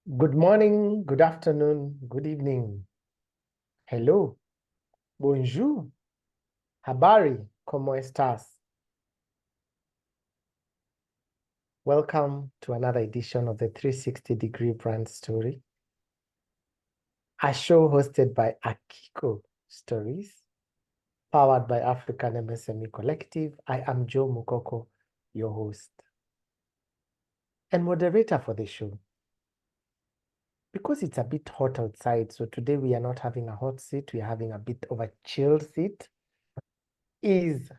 Good morning, good afternoon, good evening. Hello, bonjour, habari, ¿cómo estás? Welcome to another edition of the 360-degree brand story, a show hosted by Akiko Stories, powered by African MSME Collective. I am Joe Mukoko, your host and moderator for the show. Because it's a bit hot outside, so today we are not having a hot seat, we are having a bit of a chill seat, is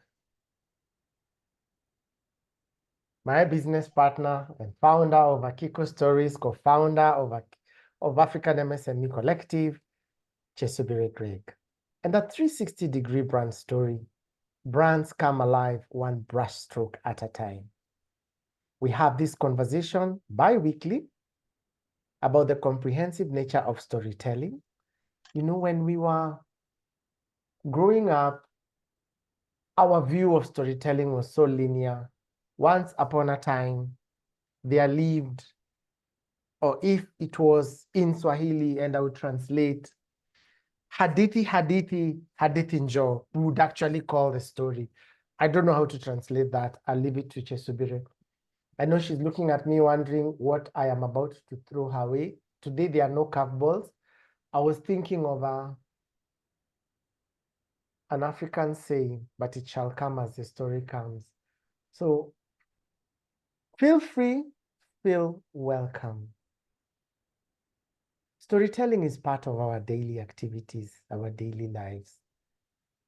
my business partner and founder of Akiko Stories, co-founder of African MSME Collective, Chesubire Greg. And that 360-degree brand story, brands come alive one brushstroke at a time. We have this conversation bi-weekly about the comprehensive nature of storytelling. You know, when we were growing up, our view of storytelling was so linear. Once upon a time, there lived, or if it was in Swahili and I would translate, hadithi, hadithi, hadithi njo, we would actually call the story. I don't know how to translate that. I'll leave it to Chesubire. I know she's looking at me wondering what I am about to throw her way. Today, there are no curveballs. I was thinking of an African saying, but it shall come as the story comes. So feel free, feel welcome. Storytelling is part of our daily activities, our daily lives.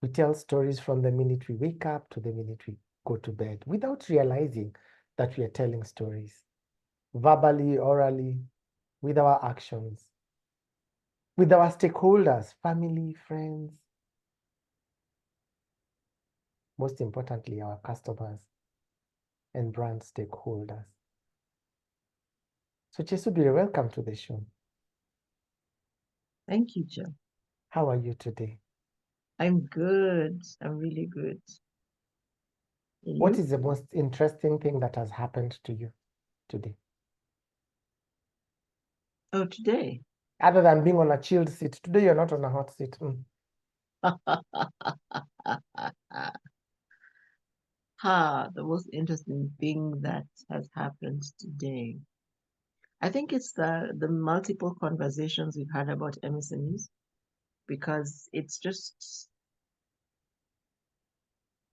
We tell stories from the minute we wake up to the minute we go to bed without realizing that we are telling stories, verbally, orally, with our actions, with our stakeholders, family, friends, most importantly, our customers and brand stakeholders. So Chesubire, welcome to the show. Thank you, Joe. How are you today? I'm good. I'm really good. And What you? is the most interesting thing that has happened to you today? Oh, today. Other than being on a chilled seat, today you're not on a hot seat. The most interesting thing that has happened today. I think it's the multiple conversations we've had about MSMEs because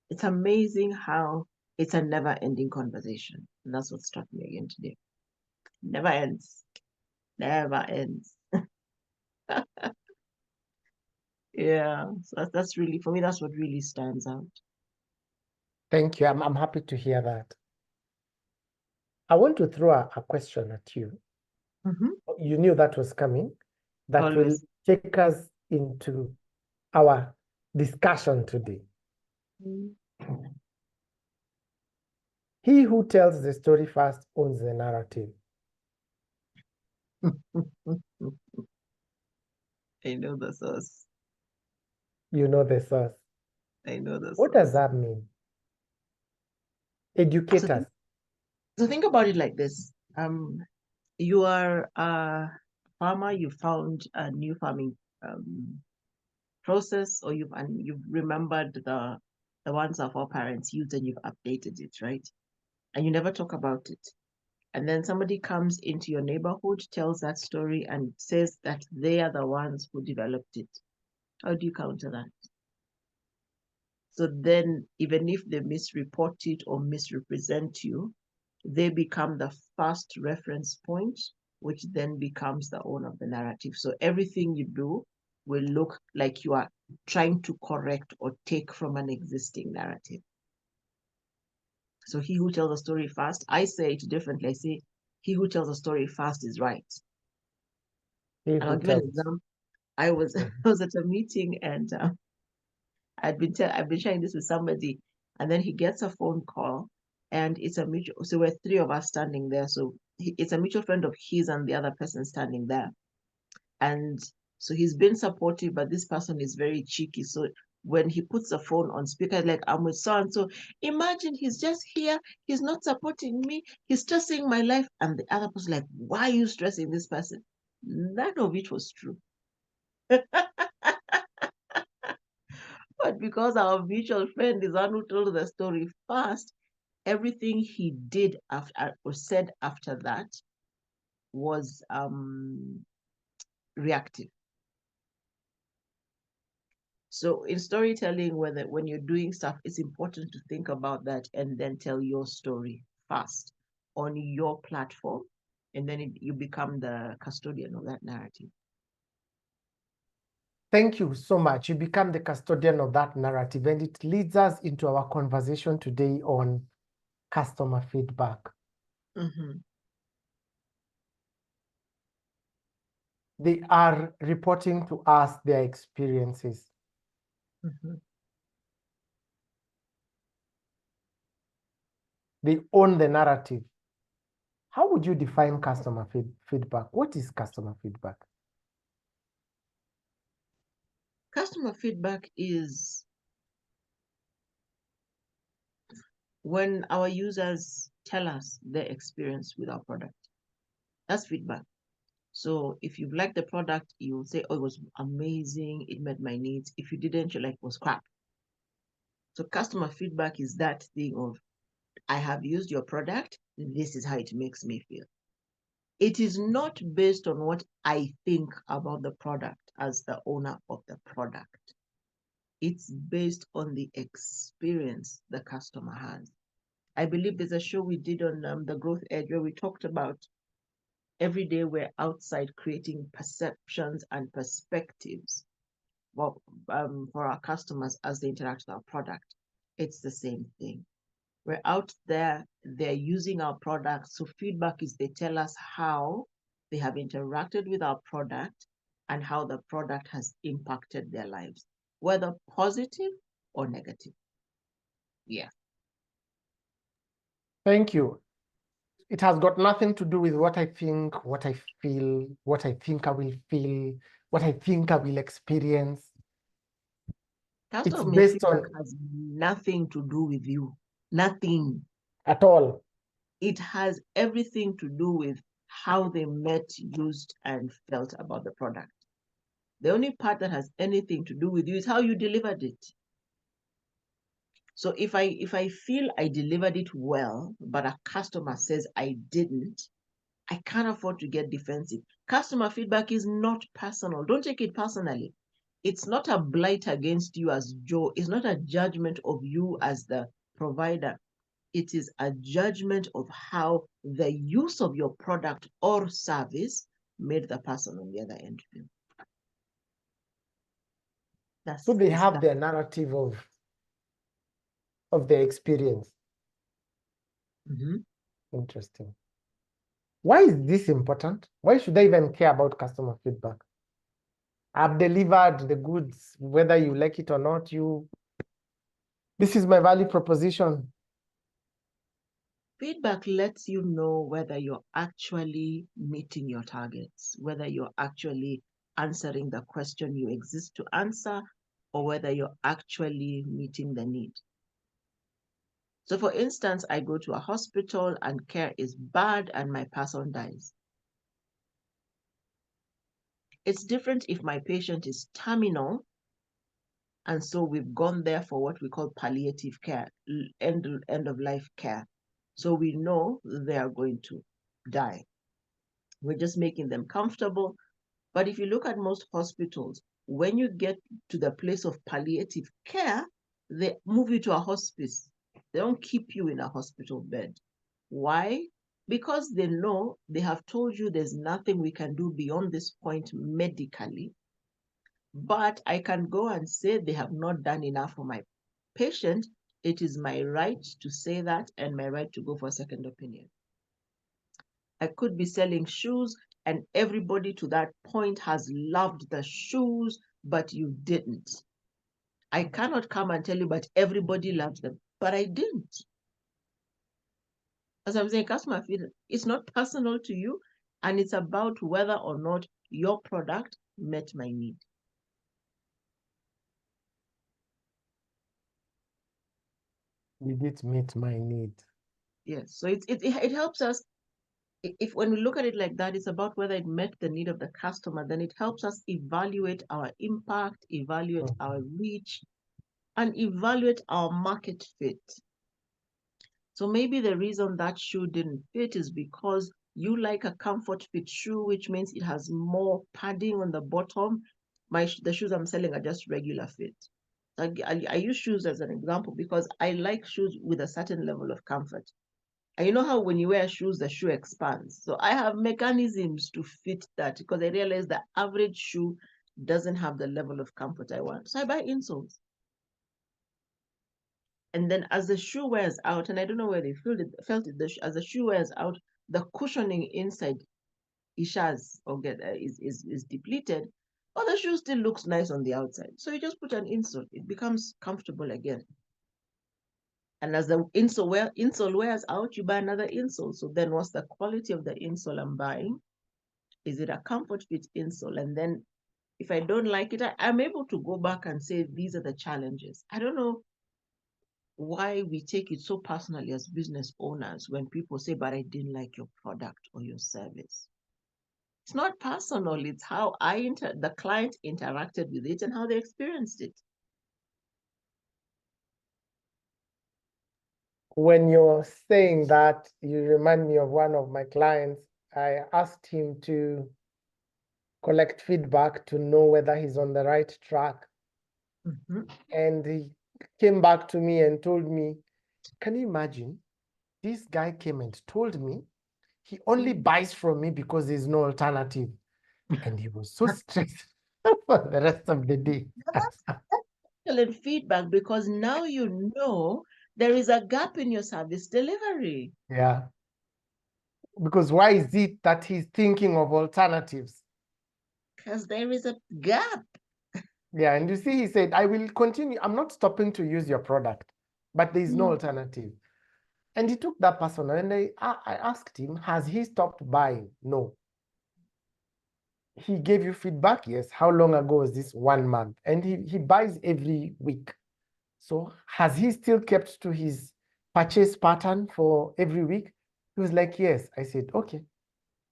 it's amazing how it's a never-ending conversation. And that's what struck me again today. Never ends. Never ends. Yeah. So that's really, for me, that's what really stands out. Thank you. I'm happy to hear that. I want to throw a question at you. Mm-hmm. You knew that was coming. That will Always. take us into our discussion today. He who tells the story first owns the narrative. I know the sauce. You know the source. I know the What does sauce. that mean? Educate So us. think, so think about it like this. You are a farmer, you found a new farming process, or you've remembered the ones of our parents used and you've updated it, right? And you never talk about it. And then somebody comes into your neighborhood, tells that story, and says that they are the ones who developed it. How do you counter that? So then, even if they misreport it or misrepresent you, they become the first reference point, which then becomes the owner of the narrative. So everything you do will look like you are trying to correct or take from an existing narrative. So he who tells a story first, I say it differently. I say, he who tells a story first is right. He And who I'll give an tells. example. I was I Mhm. was at a meeting and I've been sharing this with somebody, and then he gets a phone call, and it's a mutual. So we're three of us standing there. So it's a mutual friend of his and the other person standing there, and so he's been supportive, but this person is very cheeky. So when he puts the phone on speaker, like, I'm with so and so. Imagine he's just here, he's not supporting me, he's stressing my life. And the other person, like, why are you stressing this person? None of it was true. But because our mutual friend is the one who told the story first, everything he did after or said after that was reactive. So in storytelling, when you're doing stuff, it's important to think about that and then tell your story first on your platform, and then you become the custodian of that narrative. Thank you so much. You become the custodian of that narrative, and it leads us into our conversation today on customer feedback. Mm-hmm. They are reporting to us their experiences. Mm-hmm. They own the narrative. How would you define customer feedback? What is customer feedback? Customer feedback is when our users tell us their experience with our product. That's feedback. So if you like the product, you'll say, oh, it was amazing, it met my needs. If you didn't, you're like, it was crap. So customer feedback is that thing of, I have used your product, this is how it makes me feel. It is not based on what I think about the product as the owner of the product. It's based on the experience the customer has. I believe there's a show we did on the Growth Edge where we talked about every day we're outside creating perceptions and perspectives for our customers as they interact with our product. It's the same thing. We're out there, they're using our product. So feedback is they tell us how they have interacted with our product and how the product has impacted their lives, whether positive or negative. Yeah. Thank you. It has got nothing to do with what I think, what I feel, what I think I will feel, what I think I will experience. It's Customer based feedback on has nothing to do with you. Nothing. at all. It has everything to do with how they met, used, and felt about the product. The only part that has anything to do with you is how you delivered it. So if I feel I delivered it well, but a customer says I didn't, I can't afford to get defensive. Customer feedback is not personal. Don't take it personally. It's not a blight against you as Joe. It's not a judgment of you as the provider. It is a judgment of how the use of your product or service made the person on the other end feel. So they It's have that. their narrative of their experience. Mm-hmm. Interesting. Why is this important? Why should I even care about customer feedback? I've delivered the goods, whether you like it or not. This is my value proposition. Feedback lets you know whether you're actually meeting your targets, whether you're actually answering the question you exist to answer, or whether you're actually meeting the need. So for instance, I go to a hospital and care is bad and my person dies. It's different if my patient is terminal, and so we've gone there for what we call palliative care, end of life care. So we know they are going to die. We're just making them comfortable. But if you look at most hospitals, when you get to the place of palliative care, they move you to a hospice. They don't keep you in a hospital bed. Why? Because they know they have told you there's nothing we can do beyond this point medically. But I can go and say they have not done enough for my patient. It is my right to say that and my right to go for a second opinion. I could be selling shoes and everybody to that point has loved the shoes, but you didn't. I cannot come and tell you, but everybody loves them, but I didn't. As I'm saying, customer feedback, it's not personal to you, and it's about whether or not your product met my need. Did it meet my need? Yes. So it helps us. If when we look at it like that, it's about whether it met the need of the customer. Then it helps us evaluate our impact, evaluate our reach, and evaluate our market fit. So maybe the reason that shoe didn't fit is because you like a comfort fit shoe, which means it has more padding on the bottom. The shoes I'm selling are just regular fit. I use shoes as an example because I like shoes with a certain level of comfort. And you know how when you wear shoes, the shoe expands. So I have mechanisms to fit that because I realize the average shoe doesn't have the level of comfort I want. So I buy insoles. And then as the shoe wears out, and I don't know where they felt it as the shoe wears out, the cushioning inside ishas or is depleted, but the shoe still looks nice on the outside. So you just put an insole, it becomes comfortable again. And as the insole wears out, you buy another insole. So then what's the quality of the insole I'm buying? Is it a comfort fit insole? And then if I don't like it, I'm able to go back and say, these are the challenges. I don't know why we take it so personally as business owners when people say, but I didn't like your product or your service. It's not personal, it's how the client interacted with it and how they experienced it. When you're saying that, you remind me of one of my clients. I asked him to collect feedback to know whether he's on the right track. Mm-hmm. And he came back to me and told me, can you imagine? This guy came and told me he only buys from me because there's no alternative. And he was so stressed for the rest of the day. That's excellent feedback because now you know there is a gap in your service delivery. Yeah. Because why is it that he's thinking of alternatives? Because there is a gap. Yeah, and you see, he said, I will continue. I'm not stopping to use your product, but there is no alternative. And he took that personal, and I asked him, has he stopped buying? No. He gave you feedback? Yes. How long ago was this? 1 month. And he buys every week. So has he still kept to his purchase pattern for every week? He was like, yes. I said, okay,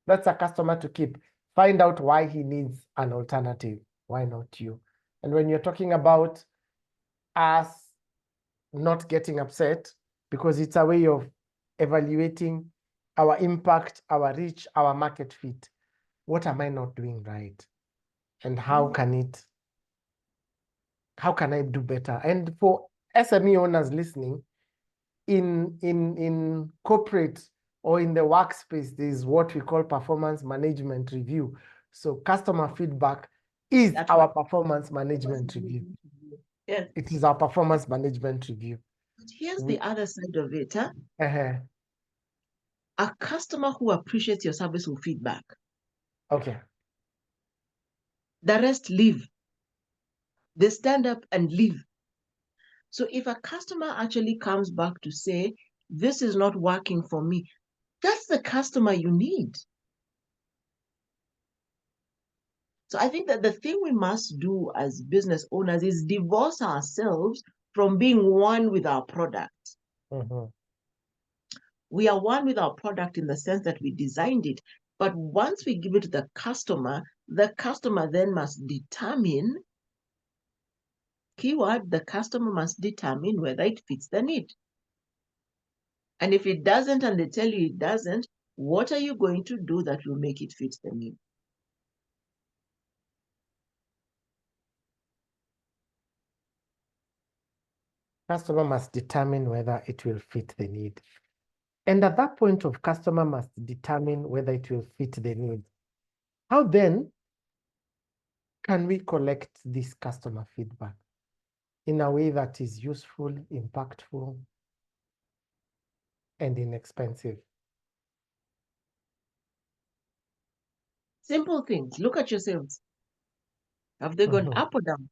that's a customer to keep. Find out why he needs an alternative. Why not you? And when you're talking about us not getting upset, because it's a way of evaluating our impact, our reach, our market fit. What am I not doing right? And how can I do better? And for SME owners listening, in corporate or in the workspace, there's what we call performance management review. So customer feedback is our performance management review. Yes. It is our performance management review. But here's the other side of it. Huh? A customer who appreciates your service will feedback. Okay. The rest leave. They stand up and leave. So if a customer actually comes back to say, this is not working for me, that's the customer you need. So I think that the thing we must do as business owners is divorce ourselves from being one with our product. Mm-hmm. We are one with our product in the sense that we designed it. But once we give it to the customer then must determine, keyword, the customer must determine whether it fits the need. And if it doesn't and they tell you it doesn't, what are you going to do that will make it fit the need? Customer must determine whether it will fit the need. And at that point of customer must determine whether it will fit the need. How then can we collect this customer feedback in a way that is useful, impactful, and inexpensive? Simple things. Look at your sales. Have they gone up or down?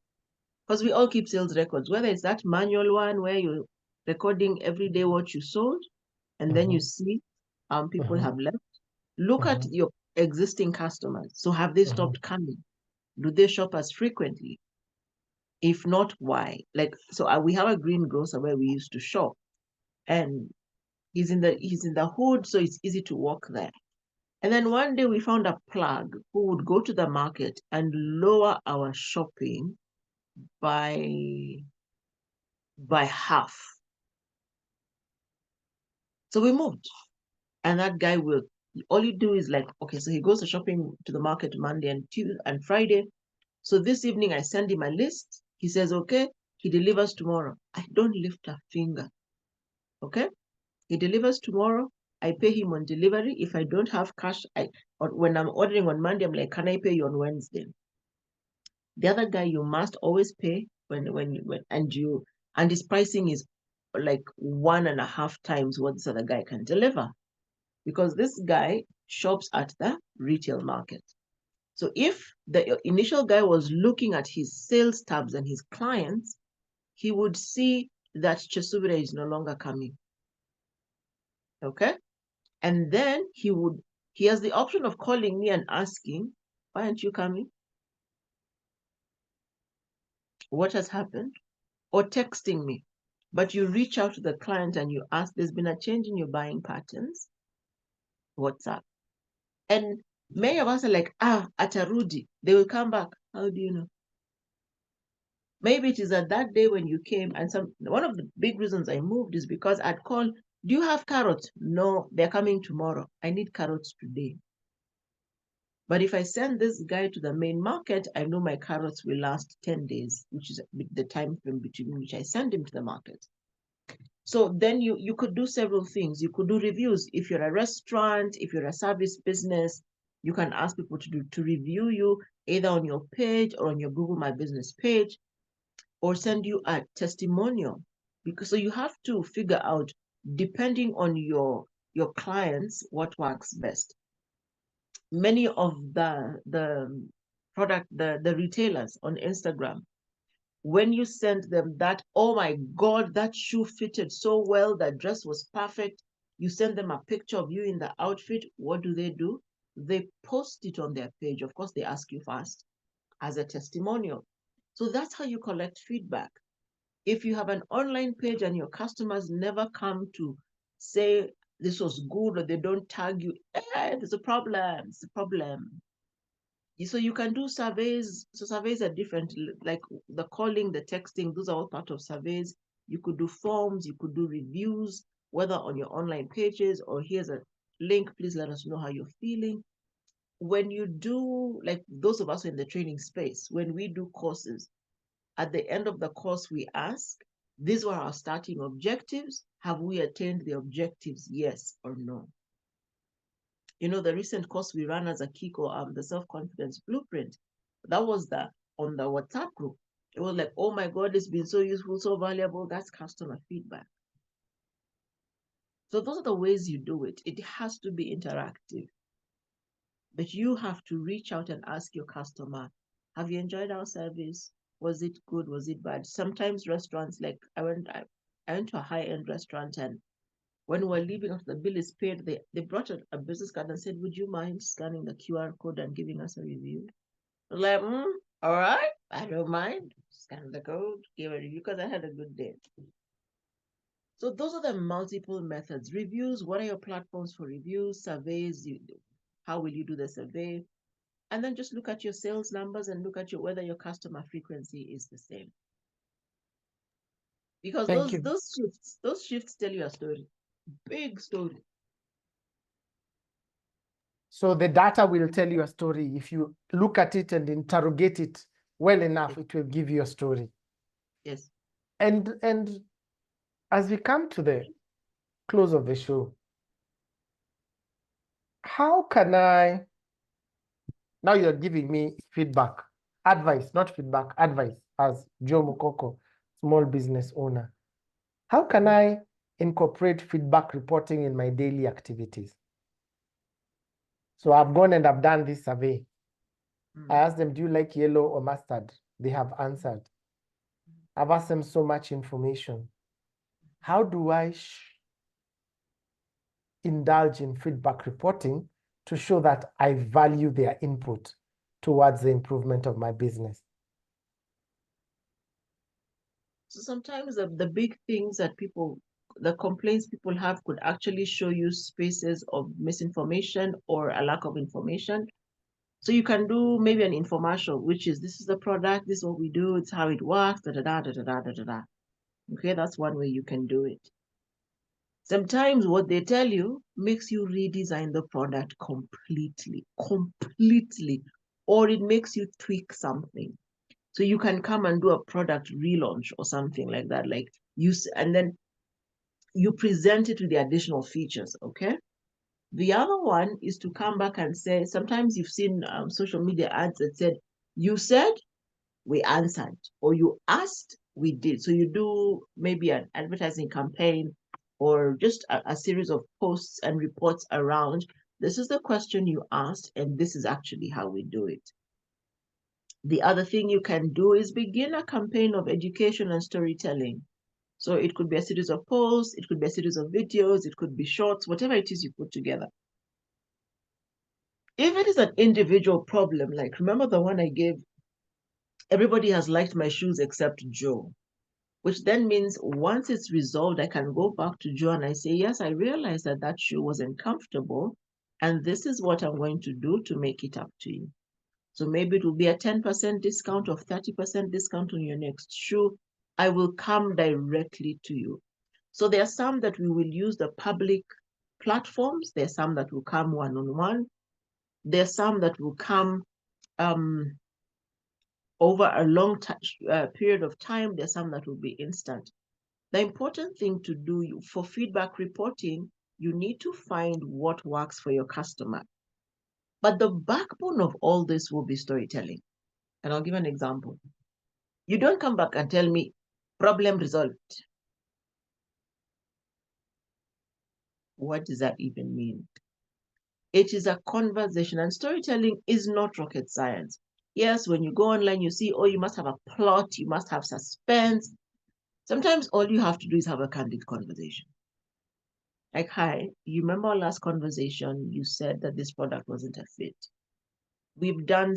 Because we all keep sales records, whether it's that manual one where you're recording every day what you sold, and then you see people have left. Look at your existing customers. So have they stopped coming? Do they shop as frequently? If not, why? Like, so we have a green grocer where we used to shop. and he's in the hood, so it's easy to walk there. And then one day we found a plug who would go to the market and lower our shopping by half. So we moved. And that guy will, all you do is like, okay, so he goes to shopping to the market Monday and Tuesday and Friday. So this evening I send him a list. He says, okay, he delivers tomorrow. I don't lift a finger. Okay? He delivers tomorrow. I pay him on delivery. If I don't have cash, or when I'm ordering on Monday, I'm like, can I pay you on Wednesday? The other guy you must always pay and his pricing is like 1.5 times what this other guy can deliver, because this guy shops at the retail market. So if the initial guy was looking at his sales tabs and his clients, he would see that Chesubire is no longer coming. Okay? And then he has the option of calling me and asking, why aren't you coming? What has happened? Or texting me. But you reach out to the client and you ask, there's been a change in your buying patterns. What's up? And many of us are like, atarudi, they will come back. How do you know? Maybe it is at that day when you came, and one of the big reasons I moved is because I'd call, do you have carrots? No, they're coming tomorrow. I need carrots today. But if I send this guy to the main market, I know my carrots will last 10 days, which is the time frame between which I send him to the market. So then you could do several things. You could do reviews. If you're a restaurant, if you're a service business, you can ask people to review you either on your page or on your Google My Business page, or send you a testimonial. Because so you have to figure out, depending on your clients, what works best. Many of the retailers on Instagram, when you send them that, oh my God, that shoe fitted so well, that dress was perfect, you send them a picture of you in the outfit, what do? They post it on their page. Of course, they ask you first as a testimonial. So that's how you collect feedback. If you have an online page and your customers never come to say this was good, or they don't tag you, there's a problem, it's a problem. So you can do surveys. So surveys are different, like the calling, the texting, those are all part of surveys. You could do forms, you could do reviews, whether on your online pages or here's a link, please let us know how you're feeling. When you do, like those of us in the training space, when we do courses, at the end of the course, we ask, these were our starting objectives. Have we attained the objectives, yes or no? You know, the recent course we ran as a Kiko, the self-confidence blueprint, that was on the WhatsApp group. It was like, oh my God, it's been so useful, so valuable. That's customer feedback. So those are the ways you do it. It has to be interactive. But you have to reach out and ask your customer, have you enjoyed our service? Was it good? Was it bad? Sometimes restaurants, like I went to a high-end restaurant, and when we were leaving after the bill is paid, they brought a business card and said, would you mind scanning the QR code and giving us a review? I was like, all right, I don't mind. Scan the code, give a review, because I had a good day. So those are the multiple methods. Reviews, what are your platforms for reviews? Surveys, how will you do the survey? And then just look at your sales numbers and look at whether your customer frequency is the same. Because those shifts tell you a story, big story. So the data will tell you a story. If you look at it and interrogate it well enough, it will give you a story. Yes. And as we come to the close of the show, how can I, now you're giving me feedback, advice, not feedback, advice as Joe Mukoko, small business owner. How can I incorporate feedback reporting in my daily activities? So I've gone and I've done this survey. I asked them, do you like yellow or mustard? They have answered. I've asked them so much information. How do I indulge in feedback reporting to show that I value their input towards the improvement of my business? So sometimes the big things that people the complaints people have could actually show you spaces of misinformation or a lack of information. So you can do maybe an infomercial, which is this is the product, this is what we do, it's how it works, da da da da da da da da. Okay, that's one way you can do it. Sometimes what they tell you makes you redesign the product completely, or it makes you tweak something. So you can come and do a product relaunch or something like that, like and then you present it with the additional features, okay? The other one is to come back and say, sometimes you've seen social media ads that said, you said, we answered, or you asked, we did. So you do maybe an advertising campaign or just a series of posts and reports around, this is the question you asked, and this is actually how we do it. The other thing you can do is begin a campaign of education and storytelling. So it could be a series of posts, it could be a series of videos, it could be shorts, whatever it is you put together. If it is an individual problem, like remember the one I gave, everybody has liked my shoes except Joe, which then means once it's resolved, I can go back to Joe and I say, yes, I realized that that shoe wasn't comfortable, and this is what I'm going to do to make it up to you. So maybe it will be a 10% discount or 30% discount on your next shoe. I will come directly to you. So there are some that we will use the public platforms. There are some that will come one-on-one. There are some that will come over a long period of time. There are some that will be instant. The important thing to do for feedback reporting, you need to find what works for your customer. But the backbone of all this will be storytelling. And I'll give an example. You don't come back and tell me, problem resolved. What does that even mean? It is a conversation, and storytelling is not rocket science. Yes, when you go online, you see, oh, you must have a plot, you must have suspense. Sometimes all you have to do is have a candid conversation. Like, hi, you remember our last conversation? You said that this product wasn't a fit. We've gone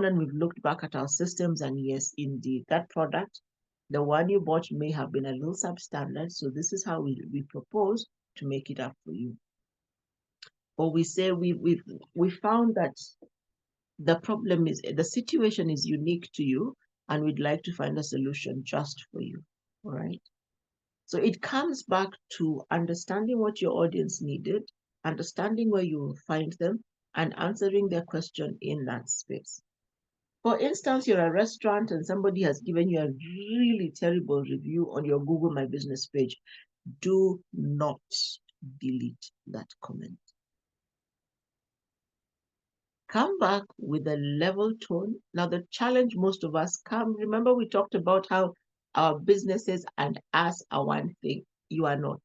and we've looked back at our systems, and yes, indeed, that product, the one you bought may have been a little substandard. So this is how we propose to make it up for you. Or we say we found that the situation is unique to you, and we'd like to find a solution just for you. All right. So it comes back to understanding what your audience needed, understanding where you will find them, and answering their question in that space. For instance, you're a restaurant and somebody has given you a really terrible review on your Google My Business page. Do not delete that comment. Come back with a level tone. Now, the challenge most of us remember we talked about how our businesses and us are one thing. You are not.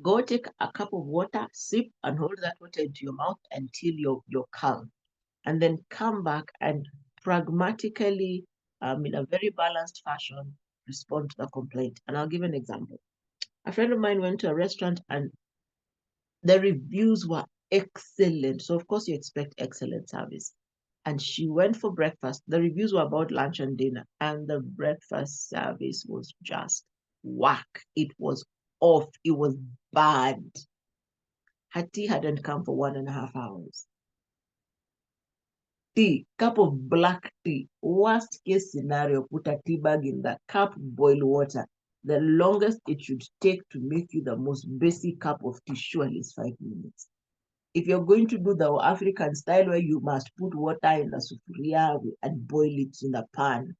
Go take a cup of water, sip, and hold that water into your mouth until you're calm. And then come back and pragmatically, in a very balanced fashion, respond to the complaint. And I'll give an example. A friend of mine went to a restaurant and the reviews were excellent. So, of course, you expect excellent service. And she went for breakfast. The reviews were about lunch and dinner, and the breakfast service was just whack. It was off. It was bad. Her tea hadn't come for 1.5 hours. Tea, cup of black tea. Worst case scenario, put a tea bag in that cup, boil water. The longest it should take to make you the most basic cup of tea surely is 5 minutes. If you're going to do the African style where you must put water in the sufuria and boil it in the pan,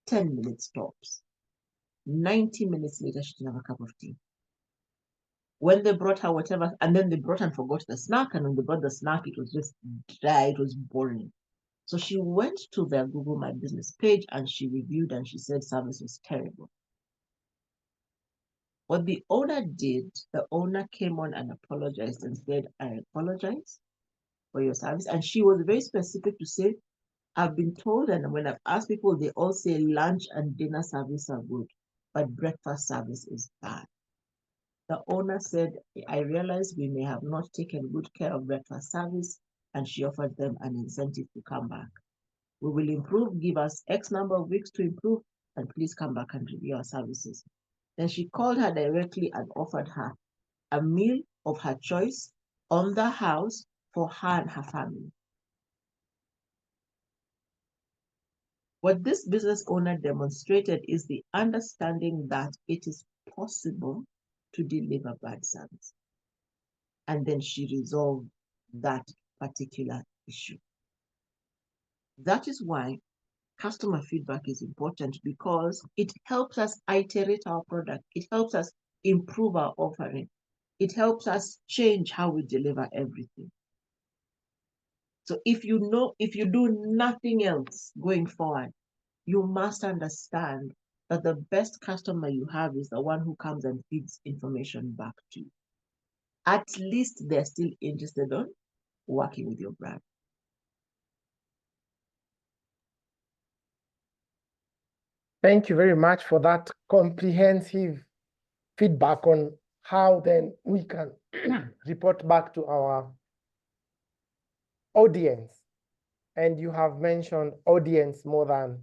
10 minutes tops. 90 minutes later, she didn't have a cup of tea. When they brought her whatever, and then they brought and forgot the snack, and when they brought the snack, it was just dry, it was boring. So she went to their Google My Business page and she reviewed and she said service was terrible. What the owner did, the owner came on and apologized and said, I apologize for your service. And she was very specific to say, I've been told, and when I've asked people, they all say lunch and dinner service are good, but breakfast service is bad. The owner said, I realize we may have not taken good care of breakfast service, and she offered them an incentive to come back. We will improve, give us X number of weeks to improve, and please come back and review our services. Then she called her directly and offered her a meal of her choice on the house for her and her family. What this business owner demonstrated is the understanding that it is possible to deliver bad service. And then she resolved that particular issue. That is why customer feedback is important, because it helps us iterate our product. It helps us improve our offering. It helps us change how we deliver everything. So if you do nothing else going forward, you must understand that the best customer you have is the one who comes and feeds information back to you. At least they're still interested in working with your brand. Thank you very much for that comprehensive feedback on how then we can report back to our audience. And you have mentioned audience more than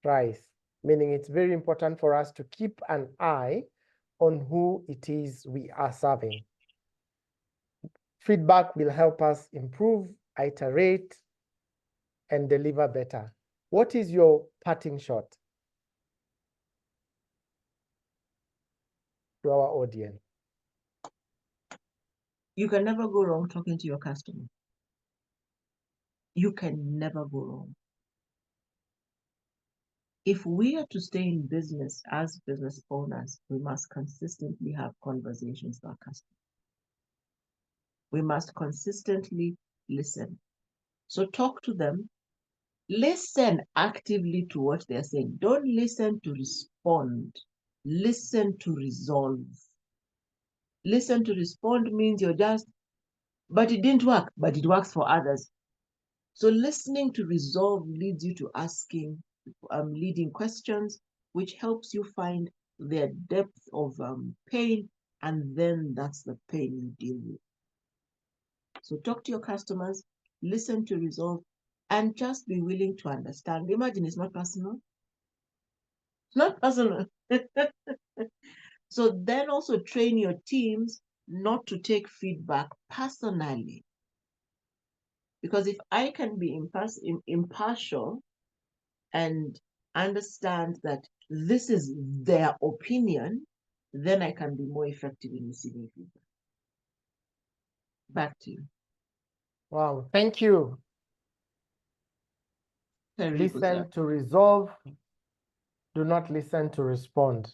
price, meaning it's very important for us to keep an eye on who it is we are serving. Feedback will help us improve, iterate, and deliver better. What is your parting shot to our audience? You can never go wrong talking to your customer. You can never go wrong. If we are to stay in business as business owners, we must consistently have conversations with our customers. We must consistently listen. So talk to them. Listen actively to what they're saying. Don't listen to respond. Listen to resolve. Listen to respond means you're just, but it didn't work, but it works for others. So listening to resolve leads you to asking leading questions, which helps you find their depth of pain, and then that's the pain you deal with. So talk to your customers, listen to resolve, and just be willing to understand. Imagine it's not personal. It's not personal. So then also train your teams not to take feedback personally. Because if I can be impartial and understand that this is their opinion, then I can be more effective in receiving feedback. Back to you. Wow, thank you. Listen to resolve, do not listen to respond.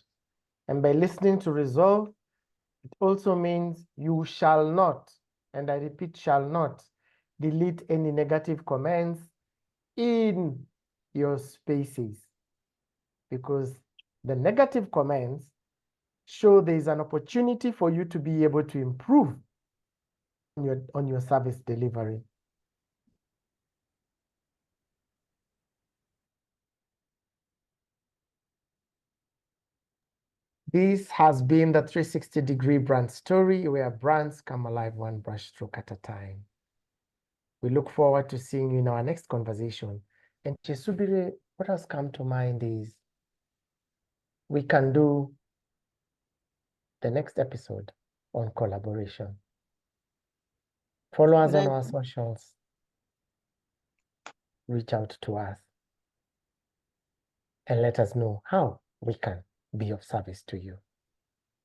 And by listening to resolve, it also means you shall not, and I repeat, shall not, delete any negative comments in your spaces, because the negative comments show there is an opportunity for you to be able to improve on your service delivery. This has been the 360-degree brand story, where brands come alive one brush stroke at a time. We look forward to seeing you in our next conversation. And Chesubire, what has come to mind is we can do the next episode on collaboration. Follow us on our socials. Reach out to us and let us know how we can be of service to you.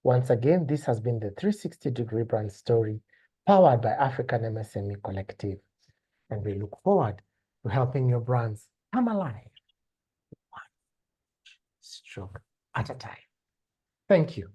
Once again, this has been the 360-degree brand story powered by African MSME Collective. And we look forward to helping your brands come alive one stroke at a time. Thank you.